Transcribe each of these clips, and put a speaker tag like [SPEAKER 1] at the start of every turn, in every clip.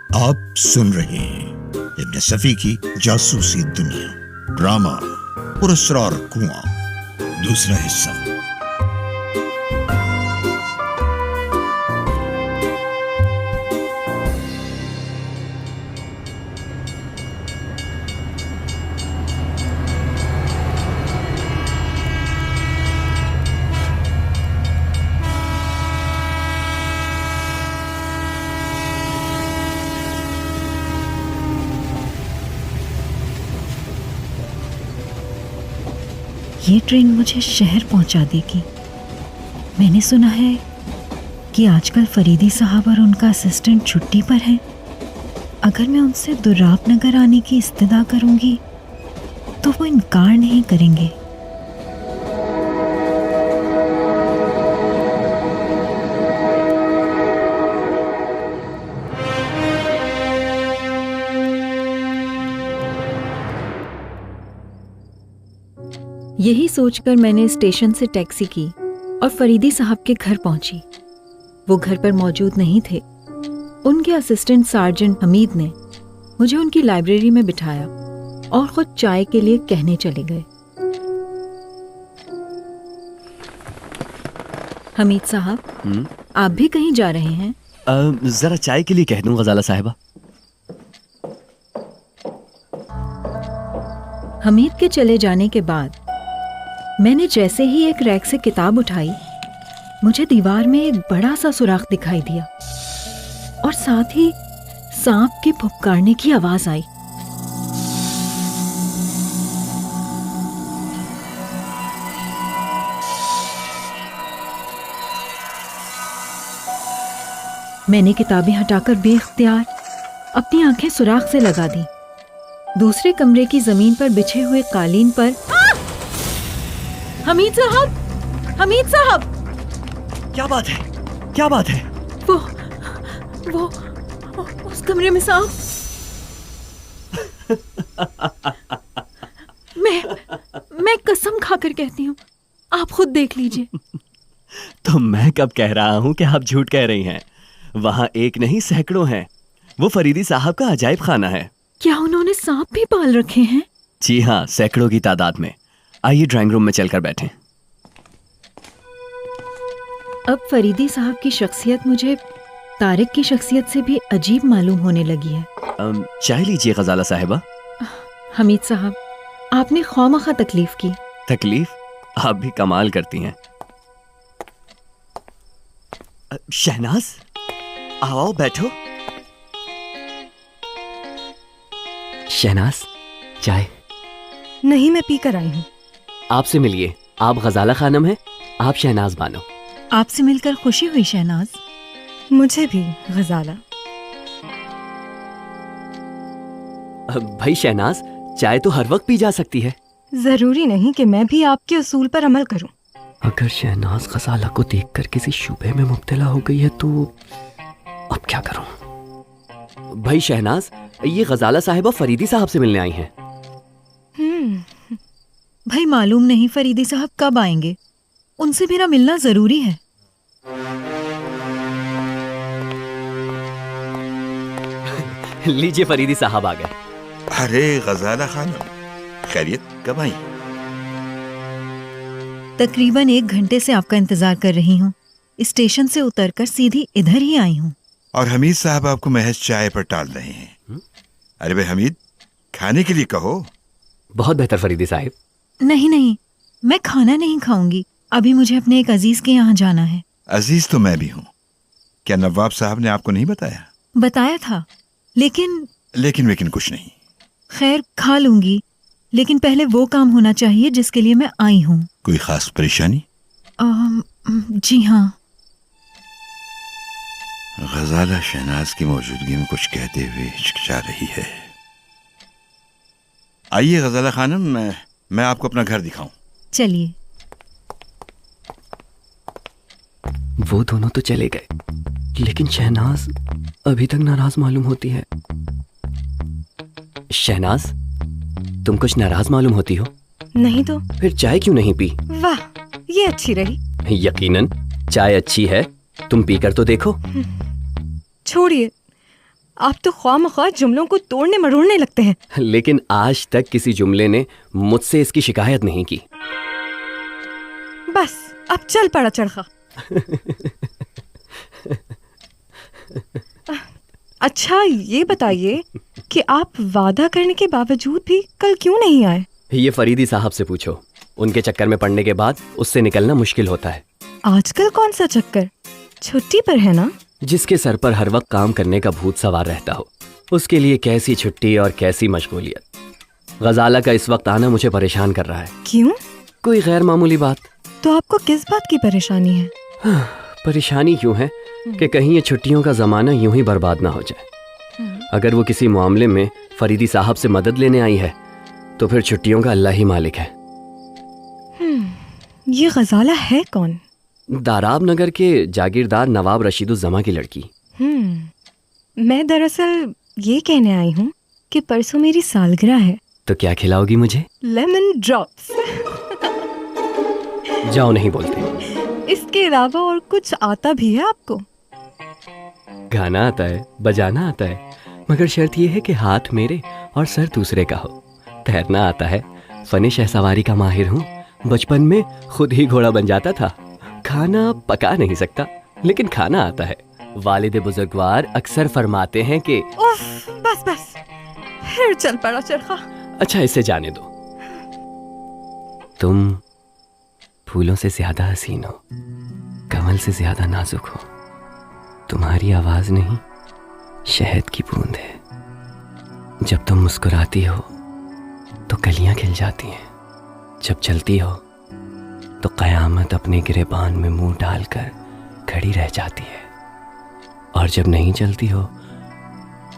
[SPEAKER 1] आप सुन रहे हैं इब्न सफी की जासूसी दुनिया, ड्रामा पुरस्कार कुआं, दूसरा हिस्सा।
[SPEAKER 2] ये ट्रेन मुझे शहर पहुंचा देगी। मैंने सुना है कि आजकल फरीदी साहब और उनका असिस्टेंट छुट्टी पर हैं। अगर मैं उनसे दुर्राब नगर आने की इस्तदा करूंगी तो वो इनकार नहीं करेंगे। यही सोचकर मैंने स्टेशन से टैक्सी की और फरीदी साहब के घर पहुंची। वो घर पर मौजूद नहीं थे। उनके असिस्टेंट सार्जेंट हमीद ने मुझे उनकी लाइब्रेरी में बिठाया और खुद चाय के लिए कहने चले गए। हमीद साहब, आप भी कहीं जा रहे हैं?
[SPEAKER 3] जरा चाय के लिए कह दूं गजाला साहिबा।
[SPEAKER 2] हमीद के चले जाने के बाद मैंने जैसे ही एक रैक से किताब उठाई, मुझे दीवार में एक बड़ा सा सुराख दिखाई दिया और साथ ही सांप के फुफकारने की आवाज आई। मैंने किताबें हटाकर बेख्तियार अपनी आंखें सुराख से लगा दी। दूसरे कमरे की जमीन पर बिछे हुए कालीन पर हमीद साहब, हमीद साहब!
[SPEAKER 3] क्या बात है? क्या बात है?
[SPEAKER 2] वो उस कमरे में सांप। मैं कसम खाकर कहती हूँ, आप खुद देख लीजिए।
[SPEAKER 3] तो मैं कब कह रहा हूँ कि आप झूठ कह रही हैं? वहाँ एक नहीं सैकड़ों हैं। वो फरीदी साहब का अजायब खाना है।
[SPEAKER 2] क्या उन्होंने सांप भी पाल रखे हैं?
[SPEAKER 3] जी हाँ, सैकड़ों की तादाद में। आइए ड्राइंग रूम में चलकर बैठें।
[SPEAKER 2] अब फरीदी साहब की शख्सियत मुझे तारिक की शख्सियत से भी अजीब मालूम होने लगी है।
[SPEAKER 3] चाय लीजिए गजाला साहिबा।
[SPEAKER 2] हमीद साहब, आपने खौमखा तकलीफ की।
[SPEAKER 3] तकलीफ? आप भी कमाल करती हैं। शहनाज, आओ बैठो। शहनाज, चाय।
[SPEAKER 4] नहीं, मैं पी कर आई हूँ।
[SPEAKER 3] आपसे मिलिए। आप गजाला खानम हैं, आप शहनाज बानो।
[SPEAKER 2] आपसे मिलकर खुशी हुई शहनाज।
[SPEAKER 4] मुझे भी गजाला।
[SPEAKER 3] भाई शहनाज, चाय तो हर वक्त पी जा सकती है।
[SPEAKER 4] जरूरी नहीं कि मैं भी आपके उसूल पर अमल करूं।
[SPEAKER 3] अगर शहनाज गजाला को देखकर किसी शुबे में मुब्तला हो गई है तो अब क्या करूं? भाई शहनाज, ये गजाला साहिबा फरीदी साहब से मिलने आई हैं।
[SPEAKER 2] भाई मालूम नहीं फरीदी साहब कब आएंगे। उनसे मेरा मिलना जरूरी है।
[SPEAKER 3] लीजिए, फरीदी साहब आ गए।
[SPEAKER 1] अरे गजाला खानम, खैरियत, कब आई?
[SPEAKER 2] तकरीबन 1 घंटे से आपका इंतजार कर रही हूँ। स्टेशन से उतरकर सीधी इधर ही आई हूँ।
[SPEAKER 1] और हमीद साहब आपको महज चाय पर टाल रहे हैं। अरे भाई हमीद, खाने के लिए कहो।
[SPEAKER 3] बहुत बेहतर फरीदी साहिब।
[SPEAKER 2] नहीं, मैं खाना नहीं खाऊंगी। अभी मुझे अपने एक अजीज के यहाँ जाना है।
[SPEAKER 1] अजीज तो मैं भी हूँ। क्या नवाब साहब ने आपको नहीं बताया?
[SPEAKER 2] बताया था, लेकिन
[SPEAKER 1] कुछ नहीं।
[SPEAKER 2] खैर, खा लूंगी, लेकिन पहले वो काम होना चाहिए जिसके लिए मैं आई हूँ।
[SPEAKER 1] कोई खास परेशानी?
[SPEAKER 2] जी हाँ।
[SPEAKER 1] गजाला शहनाज की मौजूदगी में कुछ कहते हुए हिचकिचा रही है। आइए गजाला खानम, मैं आपको अपना घर दिखाऊं।
[SPEAKER 2] चलिए।
[SPEAKER 3] वो दोनों तो चले गए, लेकिन शहनाज अभी तक नाराज मालूम होती है। शहनाज, तुम कुछ नाराज मालूम होती हो।
[SPEAKER 4] नहीं तो
[SPEAKER 3] फिर चाय क्यों नहीं पी?
[SPEAKER 4] वाह, ये अच्छी रही।
[SPEAKER 3] यकीनन चाय अच्छी है, तुम पीकर तो देखो।
[SPEAKER 4] छोड़िए, आप तो ख्वामख्वाह जुमलों को तोड़ने मरोड़ने लगते हैं।
[SPEAKER 3] लेकिन आज तक किसी जुमले ने मुझसे इसकी शिकायत नहीं की।
[SPEAKER 4] बस अब चल पड़ा चरखा। अच्छा ये बताइए कि आप वादा करने के बावजूद भी कल क्यों नहीं आए?
[SPEAKER 3] ये फरीदी साहब से पूछो। उनके चक्कर में पड़ने के बाद उससे निकलना मुश्किल होता है।
[SPEAKER 4] आजकल कौन सा चक्कर? छुट्टी पर है ना?
[SPEAKER 3] जिसके सर पर हर वक्त काम करने का भूत सवार रहता हो, उसके लिए कैसी छुट्टी और कैसी मशगूलियत। गजाला का इस वक्त आना मुझे परेशान कर रहा है।
[SPEAKER 4] क्यों?
[SPEAKER 3] कोई गैर मामूली बात।
[SPEAKER 4] तो आपको किस बात की परेशानी है?
[SPEAKER 3] परेशानी यूं है कि कहीं ये छुट्टियों का जमाना यूं ही बर्बाद ना हो जाए। अगर वो किसी मामले में फरीदी साहब से मदद लेने आई है तो फिर छुट्टियों का अल्लाह ही मालिक है।
[SPEAKER 4] ये गजाला है कौन?
[SPEAKER 3] दाराब नगर के जागीरदार नवाब रशीदुज्जमा की लड़की।
[SPEAKER 4] मैं दरअसल ये कहने आई हूँ कि परसों मेरी सालगिरह है।
[SPEAKER 3] तो क्या खिलाओगी मुझे?
[SPEAKER 4] Lemon drops.
[SPEAKER 3] जाओ, नहीं बोलते।
[SPEAKER 4] इसके अलावा और कुछ आता भी है आपको?
[SPEAKER 3] गाना आता है, बजाना आता है, मगर शर्त यह है कि हाथ मेरे और सर दूसरे का हो। तैरना आता है, फने शहसवारी का माहिर हूँ। बचपन में खुद ही घोड़ा बन जाता था। खाना पका नहीं सकता लेकिन खाना आता है। वालिद बुजुर्गवार अक्सर फरमाते हैं कि
[SPEAKER 4] उफ, बस बस, फिर चल पड़ा चरखा।
[SPEAKER 3] अच्छा, इसे जाने दो। तुम फूलों से ज्यादा हसीन हो, कमल से ज्यादा नाजुक हो। तुम्हारी आवाज नहीं, शहद की बूंद है। जब तुम मुस्कुराती हो तो कलियां खिल जाती हैं। जब चलती हो तो कयामत अपने गिरेबान में मुंह डालकर खड़ी रह जाती है। और जब नहीं चलती हो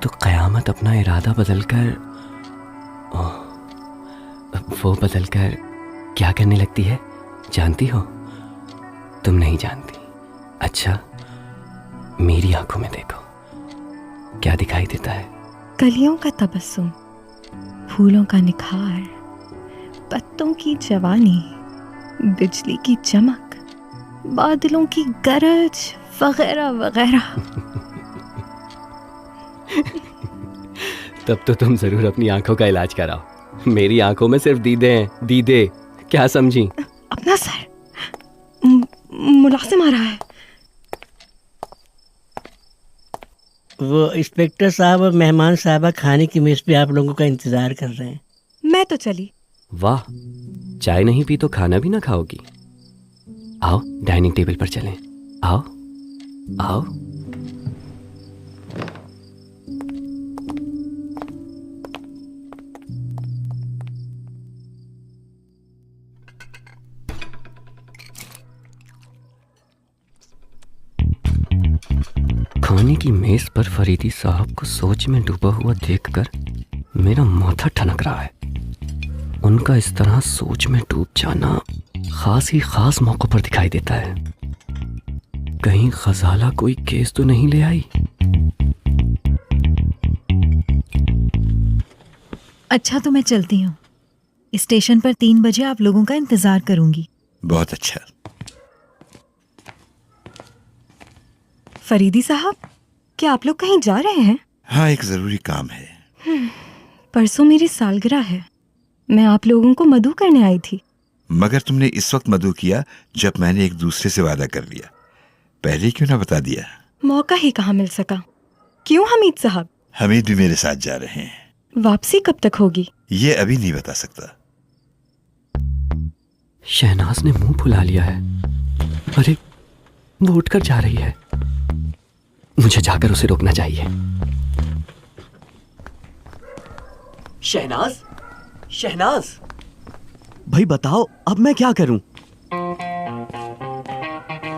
[SPEAKER 3] तो कयामत अपना इरादा बदलकर वो बदलकर क्या करने लगती है, जानती हो? तुम नहीं जानती। अच्छा, मेरी आंखों में देखो, क्या दिखाई देता है?
[SPEAKER 4] कलियों का तबस्सुम, फूलों का निखार, पत्तों की जवानी, बिजली की चमक, बादलों की गरज, वगैरह वगैरह।
[SPEAKER 3] तब तो तुम जरूर अपनी आंखों का इलाज कराओ। मेरी आंखों में सिर्फ दीदे हैं, दीदे। क्या समझी?
[SPEAKER 4] अपना सर मुलाजिम आ रहा है।
[SPEAKER 5] वो इंस्पेक्टर साहब और मेहमान साहबा खाने की मेज पे आप लोगों का इंतजार कर रहे हैं।
[SPEAKER 4] मैं तो चली।
[SPEAKER 3] वाह, चाय नहीं पी तो खाना भी ना खाओगी? आओ डाइनिंग टेबल पर चलें। आओ आओ। खाने की मेज पर फरीदी साहब को सोच में डूबा हुआ देखकर मेरा माथा ठनक रहा है। उनका इस तरह सोच में डूब जाना खास ही खास मौकों पर दिखाई देता है। कहीं गजाला कोई केस तो नहीं ले आई?
[SPEAKER 2] अच्छा, तो मैं चलती हूँ। स्टेशन पर 3 बजे आप लोगों का इंतजार करूंगी।
[SPEAKER 1] बहुत अच्छा।
[SPEAKER 4] फरीदी साहब, क्या आप लोग कहीं जा रहे हैं?
[SPEAKER 1] हाँ, एक जरूरी काम है।
[SPEAKER 4] परसों मेरी सालगिरह है। मैं आप लोगों को मदु करने आई थी।
[SPEAKER 1] मगर तुमने इस वक्त मदु किया जब मैंने एक दूसरे से वादा कर लिया। पहले क्यों ना बता दिया?
[SPEAKER 4] मौका ही कहाँ मिल सका। क्यों हमीद साहब?
[SPEAKER 1] हमीद भी मेरे साथ जा रहे हैं।
[SPEAKER 4] वापसी कब तक होगी?
[SPEAKER 1] ये अभी नहीं बता सकता।
[SPEAKER 3] शहनाज ने मुंह फुला लिया है। अरे, वो उठकर जा रही है। मुझे जाकर उसे रोकना चाहिए। शहनाज, शहनाज, भाई बताओ अब मैं क्या करूं?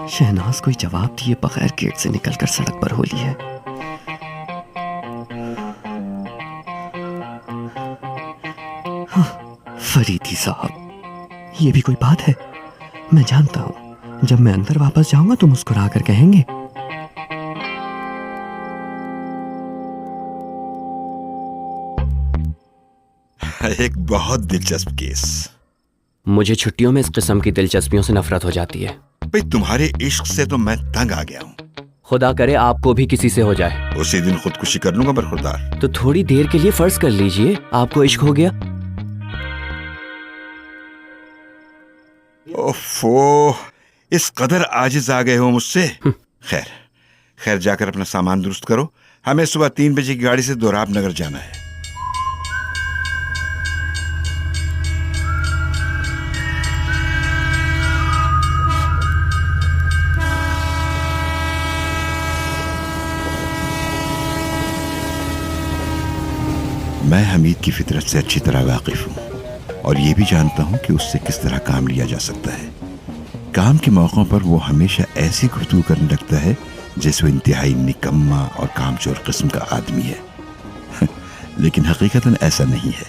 [SPEAKER 3] शहनाज कोई जवाब दिए बगैर गेट से निकलकर सड़क पर हो ली है। फरीदी साहब, ये भी कोई बात है? मैं जानता हूं जब मैं अंदर वापस जाऊंगा तो मुस्कुरा कर कहेंगे
[SPEAKER 1] एक बहुत दिलचस्प केस।
[SPEAKER 3] मुझे छुट्टियों में इस किस्म की दिलचस्पियों से नफरत हो जाती है।
[SPEAKER 1] भाई, तुम्हारे इश्क से तो मैं तंग आ गया हूँ।
[SPEAKER 3] खुदा करे आपको भी किसी से हो जाए।
[SPEAKER 1] उसी दिन खुदकुशी कर लूंगा बरखुरदार।
[SPEAKER 3] तो थोड़ी देर के लिए फर्ज कर लीजिए आपको इश्क हो गया।
[SPEAKER 1] ओफो, इस कदर आजिज आ गए हो मुझसे। खैर खैर, जाकर अपना सामान दुरुस्त करो, हमें सुबह 3 बजे की गाड़ी से दोराब नगर जाना है। मैं हमीद की फितरत से अच्छी तरह वाकिफ हूँ और ये भी जानता हूँ कि उससे किस तरह काम लिया जा सकता है। काम के मौक़ों पर वो हमेशा ऐसी गुफ्तगू करने लगता है जैसे वो इंतहाई निकम्मा और कामचोर किस्म का आदमी है। लेकिन हकीकतन ऐसा नहीं है।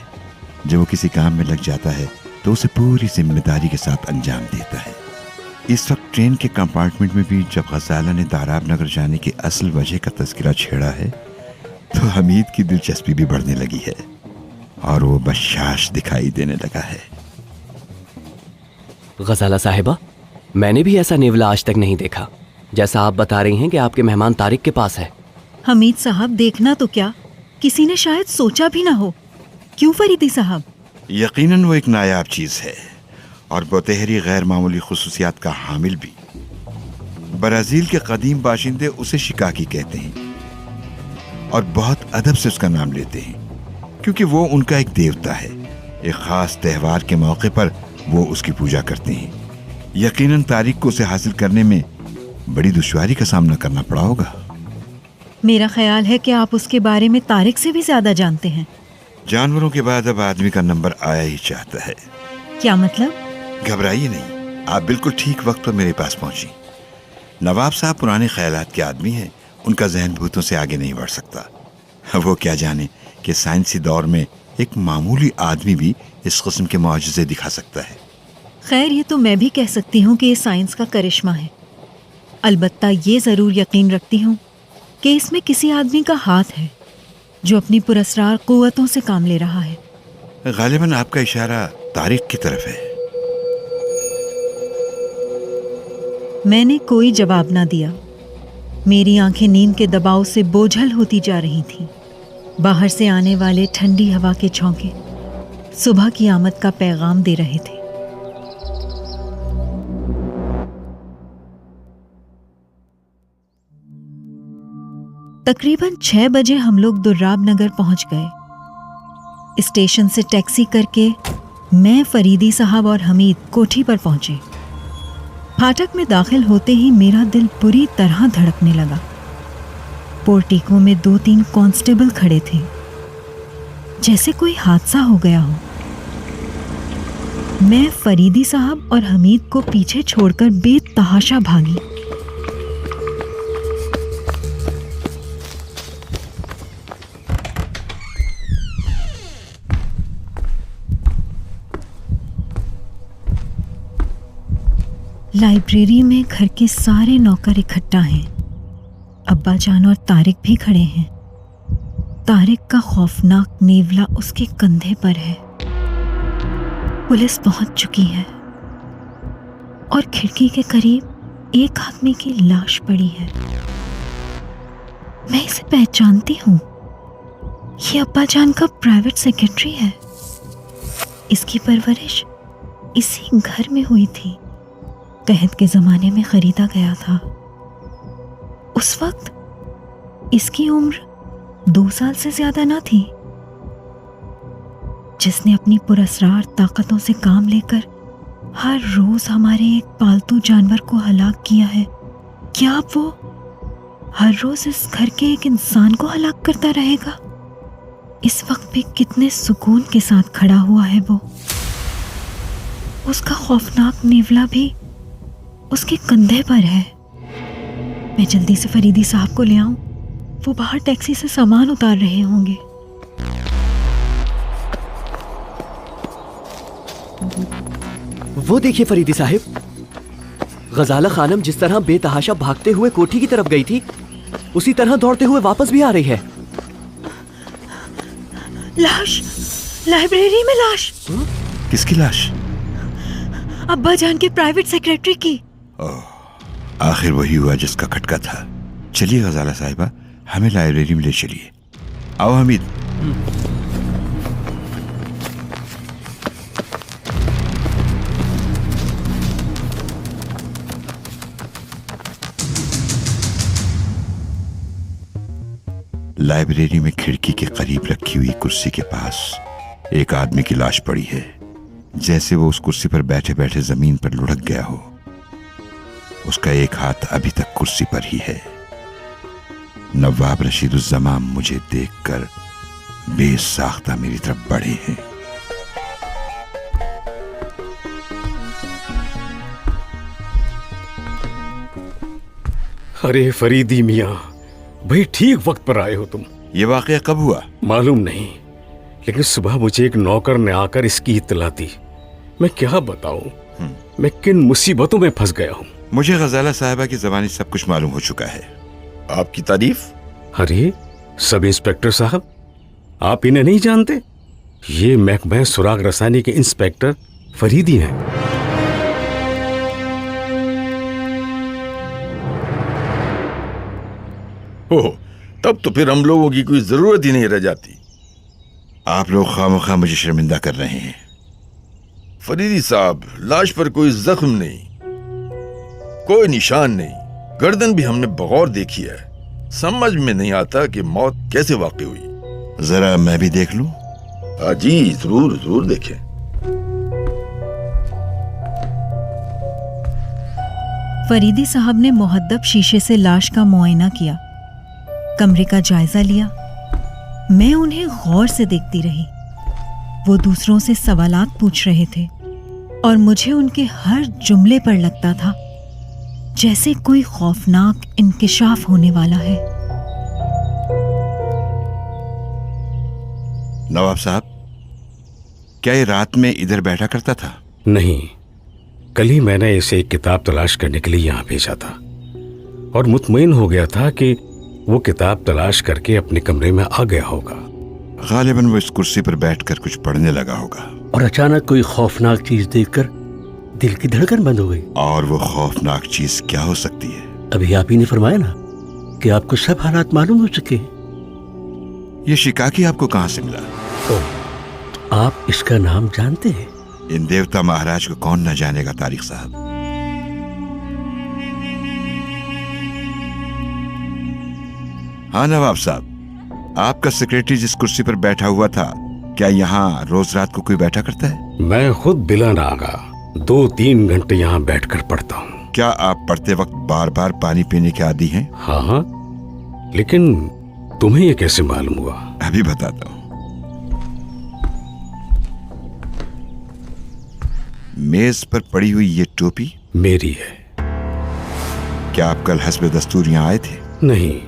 [SPEAKER 1] जब वो किसी काम में लग जाता है तो उसे पूरी जिम्मेदारी के साथ अंजाम देता है। इस वक्त ट्रेन के कंपार्टमेंट में भी जब गजाला ने दाराब नगर जाने की असल वजह का तज़किरा छेड़ा है तो हमीद की दिलचस्पी भी बढ़ने लगी है और वो बशाश दिखाई देने लगा है।
[SPEAKER 3] गजाला साहिबा, मैंने भी ऐसा नेवला आज तक नहीं देखा जैसा आप बता रही हैं कि आपके मेहमान तारिक के पास है।
[SPEAKER 2] हमीद साहब, देखना तो क्या, किसी ने शायद सोचा भी ना हो। क्यों फरीदी साहब?
[SPEAKER 1] यकीनन वो एक नायाब चीज़ है और बतेहरी गैर मामूली खुसूसियात का हामिल भी। ब्राज़ील के कदीम बाशिंदे उसे शिकाकी कहते हैं और बहुत अदब से उसका नाम लेते हैं क्योंकि वो उनका एक देवता है। एक ख़ास त्यौहार के मौके पर वो उसकी पूजा करते हैं। यकीनन तारिक को उसे हासिल करने में बड़ी दुश्वारी का सामना करना पड़ा होगा।
[SPEAKER 2] मेरा ख्याल है कि आप उसके बारे में तारिक से भी ज्यादा जानते हैं।
[SPEAKER 1] जानवरों के बाद अब आदमी का नंबर आया ही चाहता है।
[SPEAKER 2] क्या मतलब?
[SPEAKER 1] घबराइए नहीं, आप बिल्कुल ठीक वक्त पर मेरे पास पहुंची। नवाब साहब पुराने ख्यालात के आदमी हैं, उनका जहन भूतों से आगे नहीं बढ़ सकता। वो क्या जाने कि साइंसी दौर में एक मामूली आदमी भी इस किस्म के मौजज़े दिखा सकता है।
[SPEAKER 2] खैर, ये तो मैं भी कह सकती हूँ कि ये साइंस का करिश्मा है। अलबत्ता ये ज़रूर यकीन रखती हूँ कि इसमें किसी आदमी का हाथ है जो अपनी पुरस्रार कुव्वतों से काम ले रहा है।
[SPEAKER 1] गालिबन आपका इशारा तारिक की तरफ है।
[SPEAKER 2] मैंने कोई जवाब ना दिया। मेरी आंखें नींद के दबाव से बोझल होती जा रही थीं। बाहर से आने वाले ठंडी हवा के झोंके सुबह की आमद का पैगाम दे रहे थे। तकरीबन 6 बजे हम लोग दुर्राब नगर पहुंच गए। स्टेशन से टैक्सी करके मैं, फरीदी साहब और हमीद कोठी पर पहुंचे। फाटक में दाखिल होते ही मेरा दिल बुरी तरह धड़कने लगा। पोर्टिको में 2-3 कांस्टेबल खड़े थे, जैसे कोई हादसा हो गया हो। मैं फरीदी साहब और हमीद को पीछे छोड़कर बेतहाशा भागी। लाइब्रेरी में घर के सारे नौकर इकट्ठा हैं। अब्बा जान और तारिक भी खड़े हैं। तारिक का खौफनाक नेवला उसके कंधे पर है। पुलिस पहुंच चुकी है और खिड़की के करीब एक आदमी की लाश पड़ी है। मैं इसे पहचानती हूँ। ये अब्बा जान का प्राइवेट सेक्रेटरी है। इसकी परवरिश इसी घर में हुई थी। कहत के जमाने में खरीदा गया था। उस वक्त इसकी उम्र 2 साल से ज्यादा ना थी। जिसने अपनी पुरस्रार ताकतों से काम लेकर हर रोज हमारे एक पालतू जानवर को हलाक किया है, क्या अब वो हर रोज इस घर के एक इंसान को हलाक करता रहेगा? इस वक्त भी कितने सुकून के साथ खड़ा हुआ है वो। उसका खौफनाक नेवला भी उसके कंधे पर है। मैं जल्दी से फरीदी साहब को ले आऊं। वो बाहर टैक्सी से सामान उतार रहे होंगे।
[SPEAKER 3] वो देखिए फरीदी साहिब, गजाला खानम जिस तरह बेतहाशा भागते हुए कोठी की तरफ गई थी, उसी तरह दौड़ते हुए वापस भी आ रही है।
[SPEAKER 2] लाश, लाइब्रेरी में लाश।
[SPEAKER 1] किसकी लाश?
[SPEAKER 2] अब्बा जान के प्राइवेट सेक्रेटरी की।
[SPEAKER 1] आखिर वही हुआ जिसका खटका था। चलिए गजाला साहिबा, हमें लाइब्रेरी में ले चलिए। आओ हमीद। लाइब्रेरी में खिड़की के करीब रखी हुई कुर्सी के पास एक आदमी की लाश पड़ी है, जैसे वो उस कुर्सी पर बैठे बैठे जमीन पर लुढ़क गया हो। उसका एक हाथ अभी तक कुर्सी पर ही है। नवाब रशीदुज्जमान मुझे देखकर बेसाख्ता मेरी तरफ बढ़े हैं।
[SPEAKER 6] अरे फरीदी मियाँ, भाई ठीक वक्त पर आए हो तुम।
[SPEAKER 1] ये वाकया कब हुआ?
[SPEAKER 6] मालूम नहीं, लेकिन सुबह मुझे एक नौकर ने आकर इसकी इत्तला दी। मैं क्या बताऊं, मैं किन मुसीबतों में फंस गया हूं।
[SPEAKER 1] मुझे गजाला साहिबा की ज़बानी सब कुछ मालूम हो चुका है।
[SPEAKER 7] आपकी तारीफ?
[SPEAKER 6] अरे सब इंस्पेक्टर साहब, आप इन्हें नहीं जानते? ये महकमा सुराग रसानी के इंस्पेक्टर फरीदी हैं।
[SPEAKER 7] ओह, तब तो फिर हम लोगों की कोई जरूरत ही नहीं रह जाती।
[SPEAKER 1] आप लोग खामोखा मुझे शर्मिंदा कर रहे हैं।
[SPEAKER 7] फरीदी साहब, लाश पर कोई जख्म नहीं, कोई निशान नहीं, गर्दन भी हमने बगौर देखी है। समझ में नहीं आता कि मौत कैसे वाक़ई हुई।
[SPEAKER 1] जरा मैं भी देख लूं?
[SPEAKER 7] जी जरूर जरूर देखें।
[SPEAKER 2] फरीदी साहब ने मुहद्दब शीशे से लाश का मुआयना किया, कमरे का जायजा लिया। मैं उन्हें गौर से देखती रही। वो दूसरों से सवालात पूछ रहे थे और मुझे उनके हर जुमले पर लगता था जैसे कोई खौफनाक इंकिशाफ होने वाला है।
[SPEAKER 1] नवाब साहब, क्या ये रात में इधर बैठा करता था?
[SPEAKER 6] नहीं, कल ही मैंने इसे एक किताब तलाश करने के लिए यहाँ भेजा था और मुतमईन हो गया था कि वो किताब तलाश करके अपने कमरे में आ गया होगा।
[SPEAKER 1] गालिबन वो इस कुर्सी पर बैठकर कुछ पढ़ने लगा होगा
[SPEAKER 5] और अचानक कोई खौफनाक चीज देखकर दिल की धड़कन बंद हो गई।
[SPEAKER 1] और वो खौफनाक चीज क्या हो सकती है?
[SPEAKER 5] अभी आप ही ने फरमाया ना कि आपको सब हालात मालूम हो चुके हैं।
[SPEAKER 1] ये शिकाकी आपको कहाँ से मिला?
[SPEAKER 5] आप इसका नाम जानते हैं?
[SPEAKER 1] इन देवता महाराज को कौन न जानेगा तारिक साहब। हाँ नवाब साहब, आपका सेक्रेटरी जिस कुर्सी पर बैठा हुआ था, क्या यहाँ रोज रात को कोई बैठा करता है?
[SPEAKER 6] मैं खुद बिला नागा 2-3 घंटे यहाँ बैठकर पढ़ता हूँ।
[SPEAKER 1] क्या आप पढ़ते वक्त बार बार पानी पीने के आदी हैं?
[SPEAKER 6] हाँ, लेकिन तुम्हें ये कैसे मालूम हुआ?
[SPEAKER 1] अभी बताता हूँ। मेज पर पड़ी हुई ये टोपी
[SPEAKER 6] मेरी है।
[SPEAKER 1] क्या आप कल हस्बे दस्तूर यहाँ आए थे?
[SPEAKER 6] नहीं,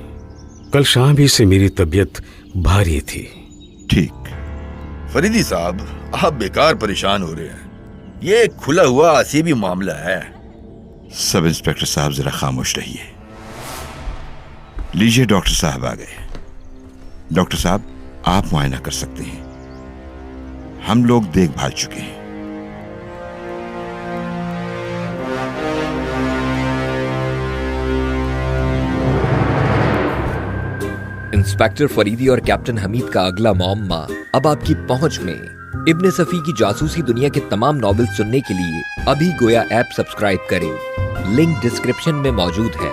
[SPEAKER 6] कल शाम ही से मेरी तबीयत भारी थी।
[SPEAKER 1] ठीक।
[SPEAKER 7] फरीदी साहब, आप बेकार परेशान हो रहे हैं। ये एक खुला हुआ असीबी मामला है।
[SPEAKER 1] सब इंस्पेक्टर साहब जरा खामोश रहिए। लीजिए, डॉक्टर साहब आ गए। डॉक्टर साहब, आप मुआयना कर सकते हैं। हम लोग देखभाल चुके हैं।
[SPEAKER 8] इंस्पेक्टर फरीदी और कैप्टन हमीद का अगला मामला अब आपकी पहुंच में। इब्ने सफी की जासूसी दुनिया के तमाम नॉवेल सुनने के लिए अभी गोया ऐप सब्सक्राइब करें। लिंक डिस्क्रिप्शन में मौजूद है।